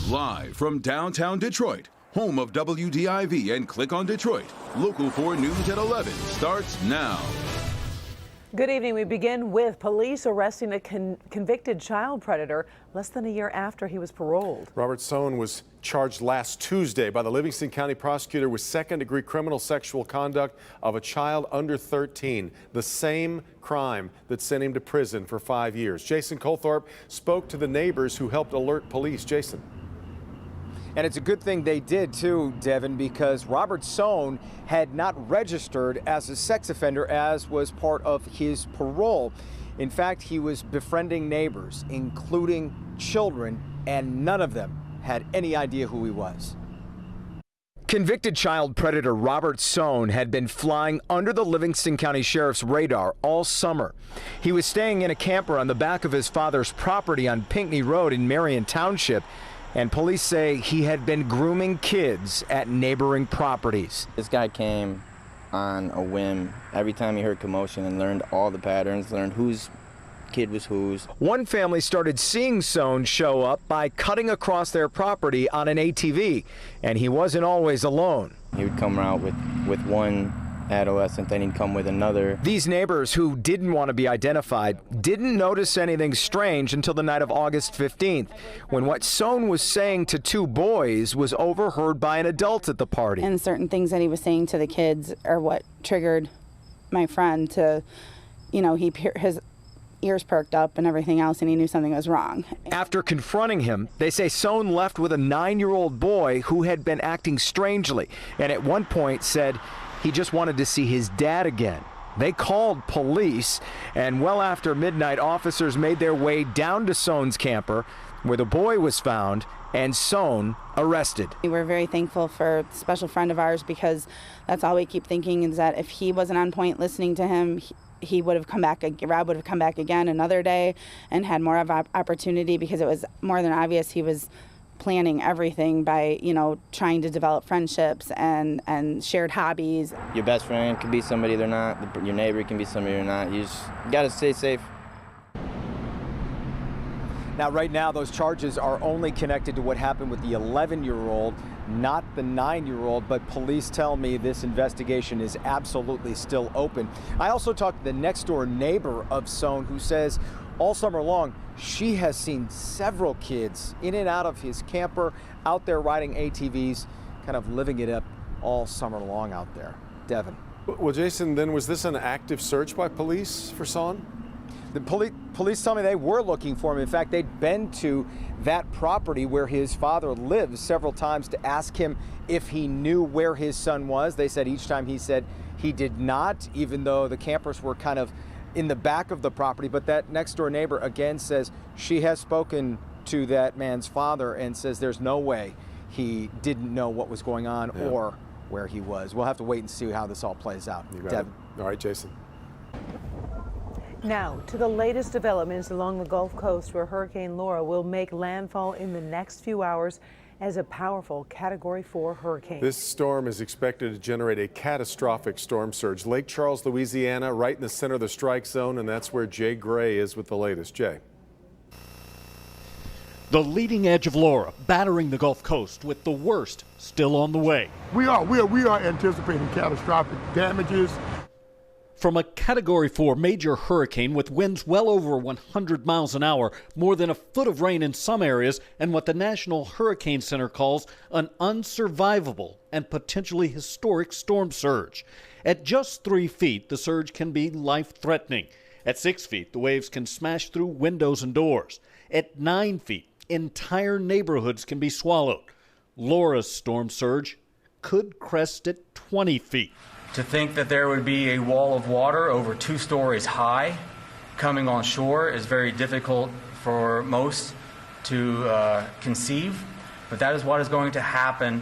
Live from downtown Detroit, home of WDIV and Click on Detroit, Local 4 News at 11 starts now. Good evening. We begin with police arresting a convicted child predator less than a year after he was paroled. Robert Sohn was charged last Tuesday by the Livingston County prosecutor with second-degree criminal sexual conduct of a child under 13, the same crime that sent him to prison for 5 years. Jason Colthorpe spoke to the neighbors who helped alert police. Jason. And it's a good thing they did too, Devin, because Robert Sohn had not registered as a sex offender as was part of his parole. In fact, he was befriending neighbors, including children, and none of them had any idea who he was. Convicted child predator Robert Sohn had been flying under the Livingston County Sheriff's radar all summer. He was staying in a camper on the back of his father's property on Pinckney Road in Marion Township. And police say he had been grooming kids at neighboring properties. This guy came on a whim every time he heard commotion and learned all the patterns, learned whose kid was whose. One family started seeing Sohn show up by cutting across their property on an ATV, and he wasn't always alone. He would come around with one adolescent, then he'd come with another. These neighbors who didn't want to be identified didn't notice anything strange until the night of August 15th, when what Sohn was saying to two boys was overheard by an adult at the party. And certain things that he was saying to the kids are what triggered my friend to, his ears perked up and everything else, and he knew something was wrong. After confronting him, they say Sohn left with a 9-year-old boy who had been acting strangely, and at one point said he just wanted to see his dad again. They called police, and well after midnight, officers made their way down to Sohn's camper, where the boy was found and Sohn arrested. We're very thankful for a special friend of ours, because that's all we keep thinking is that if he wasn't on point listening to him, he would have come back, Rob would have come back again another day and had more of an opportunity, because it was more than obvious he was planning everything by, trying to develop friendships and shared hobbies. Your best friend can be somebody they're not. Your neighbor can be somebody they're not. You just got to stay safe. Now, right now, those charges are only connected to what happened with the 11-year-old, not the 9-year-old, but police tell me this investigation is absolutely still open. I also talked to the next-door neighbor of Sohn, who says all summer long, she has seen several kids in and out of his camper, out there riding ATVs, kind of living it up all summer long out there. Devin. Well, Jason, then was this an active search by police for Sohn? The police tell me they were looking for him. In fact, they'd been to that property where his father lives several times to ask him if he knew where his son was. They said each time he said he did not, even though the campers were kind of in the back of the property. But that next door neighbor again says she has spoken to that man's father and says there's no way he didn't know what was going on or where he was. We'll have to wait and see how this all plays out. Devin. All right, Jason. Now to the latest developments along the Gulf Coast, where Hurricane Laura will make landfall in the next few hours as a powerful Category 4 hurricane. This storm is expected to generate a catastrophic storm surge. Lake Charles, Louisiana, right in the center of the strike zone, and that's where Jay Gray is with the latest. Jay. The leading edge of Laura battering the Gulf Coast, with the worst still on the way. We are anticipating catastrophic damages. From a Category 4 major hurricane with winds well over 100 miles an hour, more than a foot of rain in some areas, and what the National Hurricane Center calls an unsurvivable and potentially historic storm surge. At just 3 feet, the surge can be life-threatening. At 6 feet, the waves can smash through windows and doors. At 9 feet, entire neighborhoods can be swallowed. Laura's storm surge could crest at 20 feet. To think that there would be a wall of water over 2 stories high coming on shore is very difficult for most to conceive, but that is what is going to happen.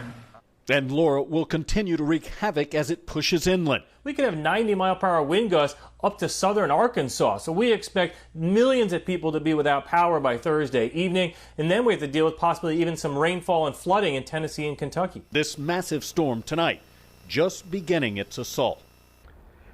And Laura will continue to wreak havoc as it pushes inland. We could have 90-mile-per-hour wind gusts up to southern Arkansas, so we expect millions of people to be without power by Thursday evening, and then we have to deal with possibly even some rainfall and flooding in Tennessee and Kentucky. This massive storm tonight just beginning its assault.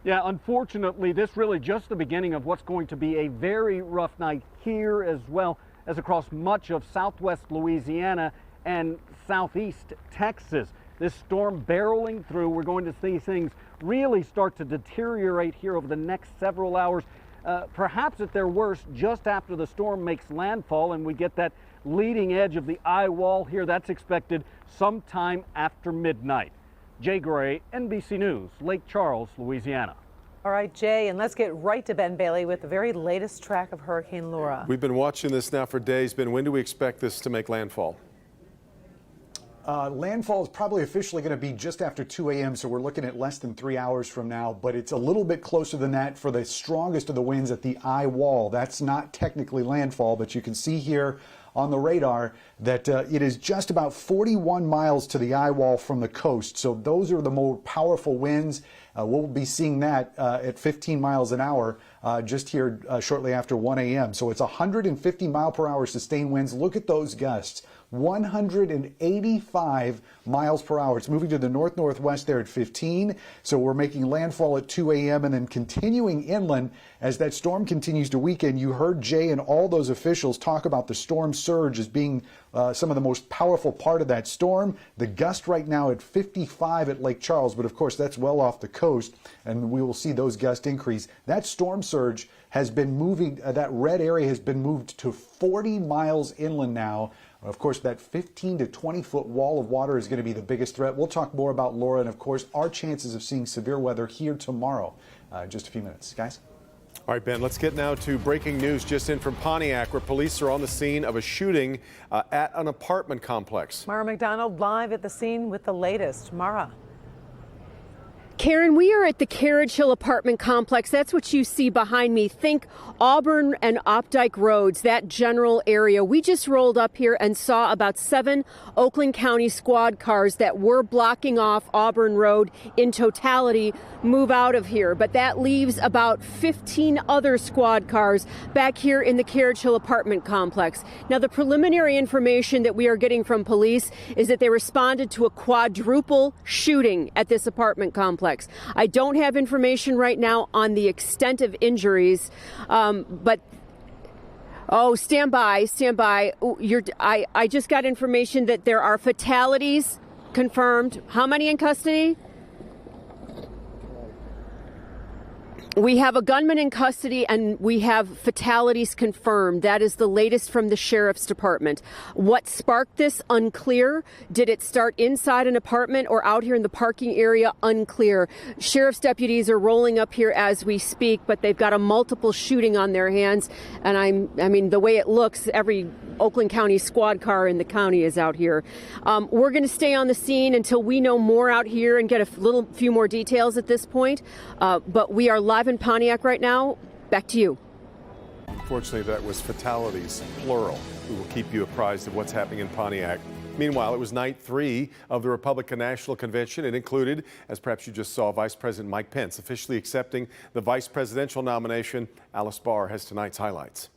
Yeah, unfortunately, this really just the beginning of what's going to be a very rough night here, as well as across much of southwest Louisiana and southeast Texas. This storm barreling through. We're going to see things really start to deteriorate here over the next several hours. Perhaps at their worst just after the storm makes landfall and we get that leading edge of the eye wall here. That's expected sometime after midnight. Jay Gray, NBC News, Lake Charles, Louisiana. All right, Jay, and let's get right to Ben Bailey with the very latest track of Hurricane Laura. We've been watching this now for days. Ben, when do we expect this to make landfall? Landfall is probably officially going to be just after 2 a.m., so we're looking at less than 3 hours from now, but it's a little bit closer than that for the strongest of the winds at the eye wall. That's not technically landfall, but you can see here on the radar that it is just about 41 miles to the eye wall from the coast. So those are the more powerful winds. We'll be seeing that at 15 miles an hour just here shortly after 1 a.m. So it's 150 mile per hour sustained winds. Look at those gusts. 185 miles per hour. It's moving to the north-northwest there at 15. So we're making landfall at 2 a.m. and then continuing inland as that storm continues to weaken. You heard Jay and all those officials talk about the storm surge as being some of the most powerful part of that storm. The gust right now at 55 at Lake Charles, but of course that's well off the coast, and we will see those gusts increase. That storm surge has been moving, that red area has been moved to 40 miles inland now. Of course, that 15 to 20-foot wall of water is going to be the biggest threat. We'll talk more about Laura and, of course, our chances of seeing severe weather here tomorrow. Just a few minutes. Guys? All right, Ben, let's get now to breaking news just in from Pontiac, where police are on the scene of a shooting at an apartment complex. Mara McDonald live at the scene with the latest. Mara. Karen, we are at the Carriage Hill apartment complex. That's what you see behind me. Think Auburn and Opdyke roads, that general area. We just rolled up here and saw about 7 Oakland County squad cars that were blocking off Auburn Road in totality move out of here. But that leaves about 15 other squad cars back here in the Carriage Hill apartment complex. Now, the preliminary information that we are getting from police is that they responded to a quadruple shooting at this apartment complex. I don't have information right now on the extent of injuries, but stand by. I just got information that there are fatalities confirmed. How many in custody? We have a gunman in custody and we have fatalities confirmed. That is the latest from the sheriff's department. What sparked this? Unclear. Did it start inside an apartment or out here in the parking area? Unclear. Sheriff's deputies are rolling up here as we speak, but they've got a multiple shooting on their hands. And I mean, the way it looks, every Oakland County squad car in the county is out here. We're going to stay on the scene until we know more out here and get a few more details at this point. But we are live in Pontiac right now. Back to you. Unfortunately, that was fatalities, plural. We will keep you apprised of what's happening in Pontiac. Meanwhile, it was night 3 of the Republican National Convention. It included, as perhaps you just saw, Vice President Mike Pence officially accepting the vice presidential nomination. Alice Barr has tonight's highlights.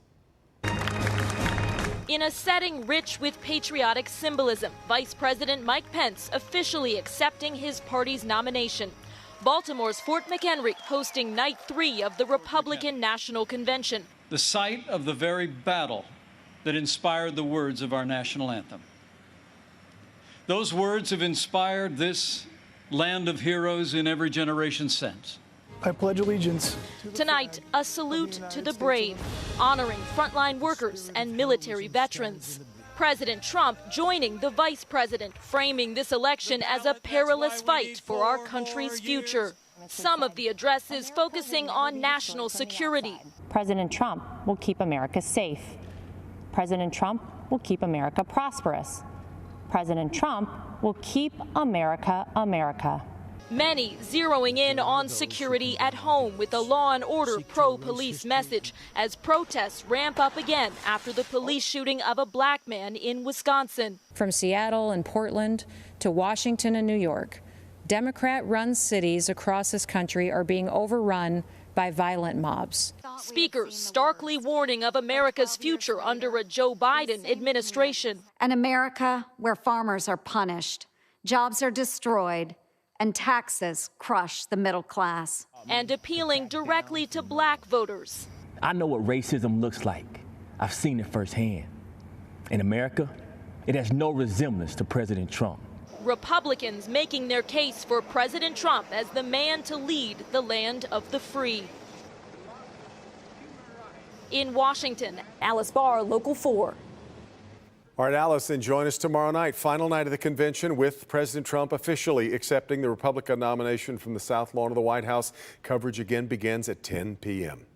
In a setting rich with patriotic symbolism, Vice President Mike Pence officially accepting his party's nomination. Baltimore's Fort McHenry hosting night 3 of the Republican National Convention. The site of the very battle that inspired the words of our national anthem. Those words have inspired this land of heroes in every generation since. I pledge allegiance. Tonight, a salute to the brave, honoring frontline workers and military veterans. President Trump joining the vice president, framing this election as a perilous fight for our country's future. Some of the addresses focusing on national security. President Trump will keep America safe. President Trump will keep America prosperous. President Trump will keep America America. Many zeroing in on security at home with a law and order pro-police message as protests ramp up again after the police shooting of a black man in Wisconsin. From Seattle and Portland to Washington and New York, Democrat-run cities across this country are being overrun by violent mobs. Speakers starkly warning of America's future under a Joe Biden administration. An America where farmers are punished, jobs are destroyed, and taxes crush the middle class. And appealing directly to black voters. I know what racism looks like. I've seen it firsthand. In America, It has no resemblance to President Trump. Republicans making their case for President Trump as the man to lead the land of the free. In Washington, Alice Barr, Local 4. All right, Alice, and join us tomorrow night, final night of the convention, with President Trump officially accepting the Republican nomination from the South Lawn of the White House. Coverage again begins at 10 p.m.